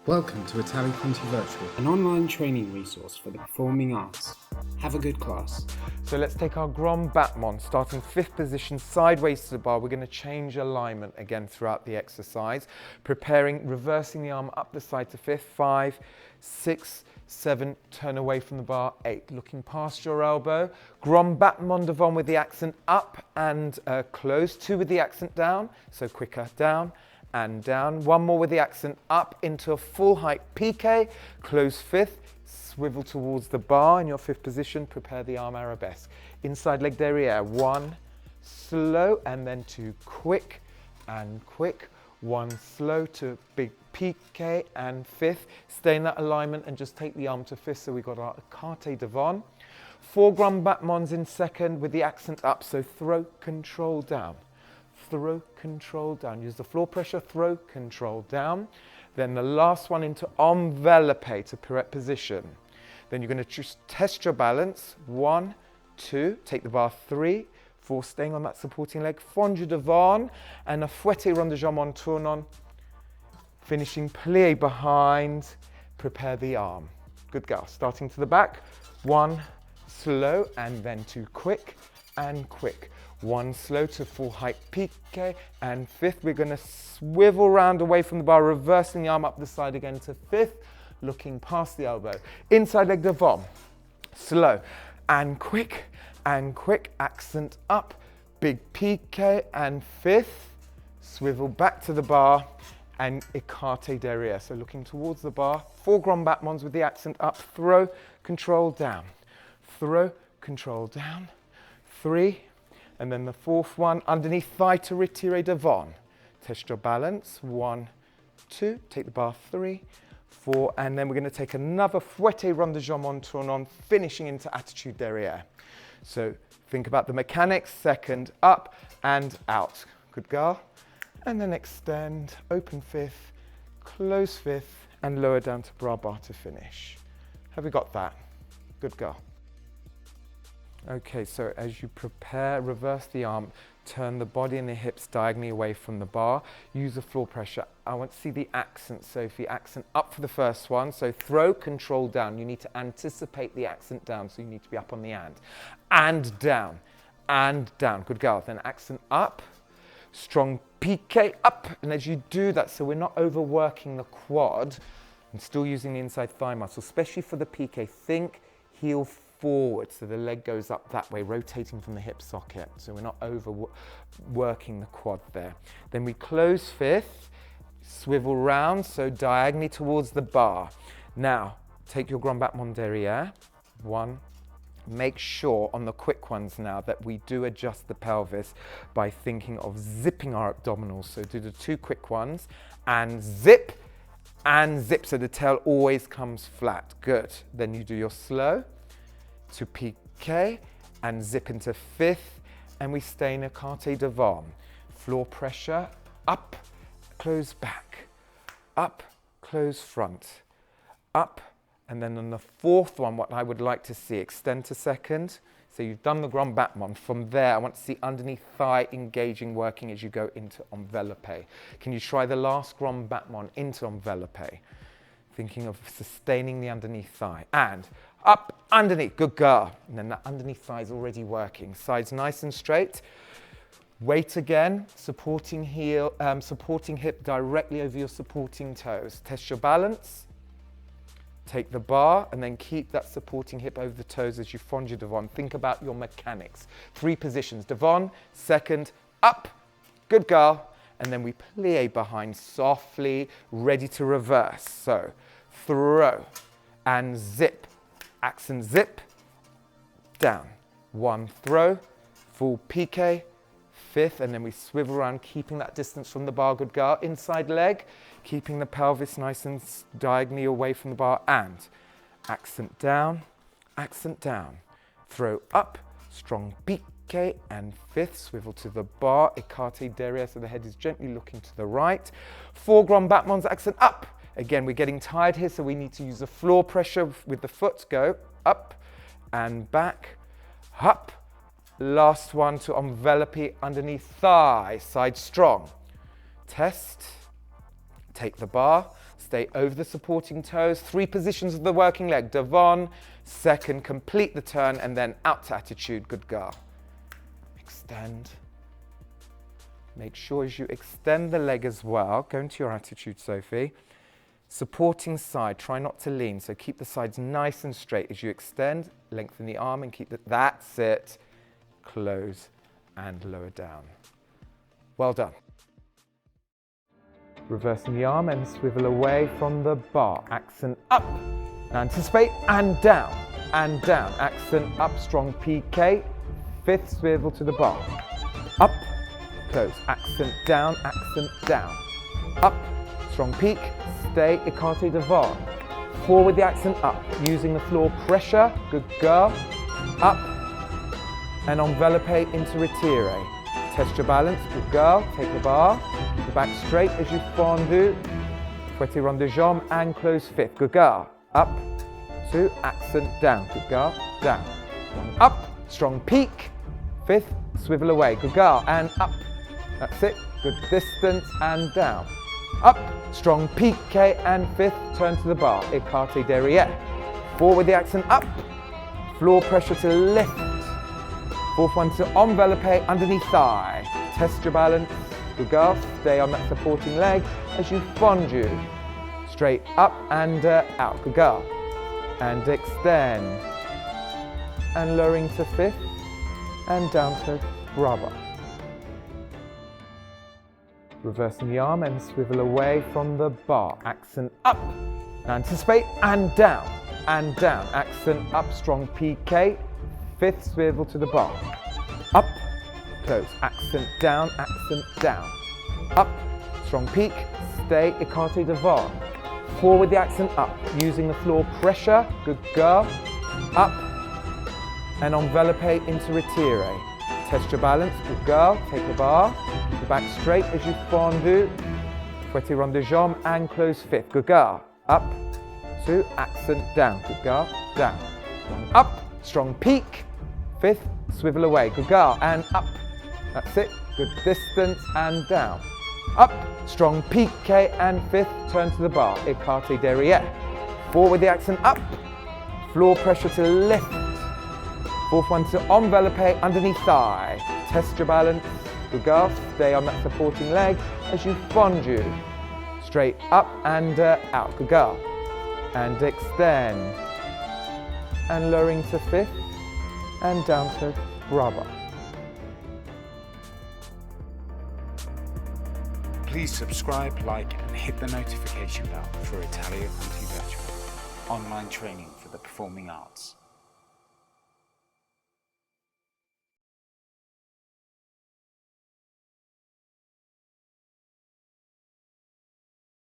Welcome to Italia Conti Virtual, an online training resource for the performing arts. Have a good class. So let's take our grand battement, starting 5th position, sideways to the bar. We're going to change alignment again throughout the exercise, reversing the arm up the side to 5th, 5, 6, 7, turn away from the bar, 8, looking past your elbow. Grand battement devant with the accent up and close, 2 with the accent down, so quicker, down and down. 1 more with the accent up into a full height piqué, close 5th, swivel towards the bar in your 5th position, prepare the arm arabesque. Inside leg derrière, 1 slow and then 2 quick and quick. 1 slow to big piqué and 5th. Stay in that alignment and just take the arm to 5th. So we've got our écarté devant. 4 grand battements in 2nd with the accent up, so throw, control, down. Throw, control, down. Use the floor pressure, throw, control, down. Then the last one into envelope to pirouette position. Then you're going to just test your balance. 1, 2, take the bar 3, 4, staying on that supporting leg. Fondu devant and a fouette rond de jambe en tournant. Finishing plié behind, prepare the arm. Good girl. Starting to the back. 1 slow and then 2 quick and quick. 1 slow to full height piqué and 5th. We're going to swivel round away from the bar, reversing the arm up the side again to 5th, looking past the elbow. Inside leg devant, slow and quick, accent up, big piqué and 5th, swivel back to the bar and écarté derrière. So looking towards the bar, 4 grand battements with the accent up, throw, control, down, throw, control, down, 3, and then the 4th one, underneath thigh to retiré devant. Test your balance, 1, 2, take the bar 3, 4, and then we're going to take another fouette rond de jambe en tournant, finishing into attitude derrière. So think about the mechanics, 2nd, up and out. Good girl. And then extend, open 5th, close 5th, and lower down to bras barre to finish. Have we got that? Good girl. Okay, so as you prepare, reverse the arm, turn the body and the hips diagonally away from the bar, use the floor pressure. I want to see the accent, Sophie, accent up for the first one, so throw, control, down. You need to anticipate the accent down, so you need to be up on the and down, good girl. Then accent up, strong piqué up, and as you do that, so we're not overworking the quad and still using the inside thigh muscle, especially for the piqué, think heel forward, so the leg goes up that way, rotating from the hip socket, so we're not overworking the quad there. Then we close 5th, swivel round, so diagonally towards the bar. Now, take your grand battement derrière, 1, make sure on the quick ones now that we do adjust the pelvis by thinking of zipping our abdominals, so do the 2 quick ones, and zip, so the tail always comes flat, good. Then you do your slow, to piqué and zip into 5th, and we stay in écarté devant. Floor pressure, up, close back, up, close front, up, and then on the 4th one, what I would like to see, extend to 2nd. So you've done the grand battement. From there, I want to see underneath thigh engaging, working as you go into envelope. Can you try the last grand battement into envelope? Thinking of sustaining the underneath thigh, and up, underneath, good girl. And then that underneath thigh is already working. Sides nice and straight. Weight again, supporting heel, supporting hip directly over your supporting toes. Test your balance. Take the bar and then keep that supporting hip over the toes as you fondu devant. Think about your mechanics. 3 positions, devant, 2nd, up, good girl. And then we plie behind softly, ready to reverse. So throw and zip, accent zip, down. 1 throw, full piqué, 5th, and then we swivel around, keeping that distance from the bar, good girl. Inside leg, keeping the pelvis nice and diagonally away from the bar, and accent down, throw up, strong piqué, and 5th, swivel to the bar, écarté derrière, so the head is gently looking to the right. 4 grand battements, accent up. Again, we're getting tired here, so we need to use the floor pressure with the foot. Go up and back, up. Last one to envelope underneath thigh, side strong. Test, take the bar, stay over the supporting toes. 3 positions of the working leg. Devant, second, complete the turn, and then out to attitude. Good girl. Extend. Make sure as you extend the leg as well, go into your attitude, Sophie. Supporting side, try not to lean, so keep the sides nice and straight as you extend, lengthen the arm and keep it, that's it. Close and lower down. Well done. Reversing the arm and swivel away from the bar. Accent up, anticipate, and down, accent up, strong PK, 5th swivel to the bar. Up, close, accent down, up, strong peak, stay, écarté devant. Forward the accent up, using the floor pressure, good girl. Up, and enveloppe into retire. Test your balance, good girl, take the bar, keep the back straight as you fondu. Fouettez rond de jambe and close 5th, good girl. Up, 2, accent down, good girl, down. 1 up, strong peak, 5th, swivel away, good girl, and up. That's it, good distance and down. Up, strong piqué and 5th, turn to the bar, écarté derrière. Forward the accent up, floor pressure to lift. 4th one to envelope underneath thigh. Test your balance, good girl, stay on that supporting leg as you fondu. Straight up and out, good girl. And extend. And lowering to 5th and down to bravo. Reversing the arm and swivel away from the bar. Accent up, anticipate, and down, accent up, strong PK, 5th swivel to the bar. Up, close, accent down, up, strong peak, stay, écarté devant. Forward the accent up, using the floor pressure, good girl. Up, and envelope into retire. Test your balance, good girl, take the bar, keep the back straight as you fondu. Fouettez rond de jambe and close 5th, good girl. Up, 2, accent down, good girl, down. 1 up, strong peak, 5th, swivel away, good girl, and up. That's it, good distance and down. Up, strong piqué and 5th, turn to the bar, écarté derrière. Forward the accent up, floor pressure to lift. 4th one to envelope underneath thigh. Test your balance, good girl, stay on that supporting leg as you fondu. Straight up and out, good girl. And extend. And lowering to 5th and down to bravo. Please subscribe, like and hit the notification bell for Italia Conti Dance Course, online training for the performing arts.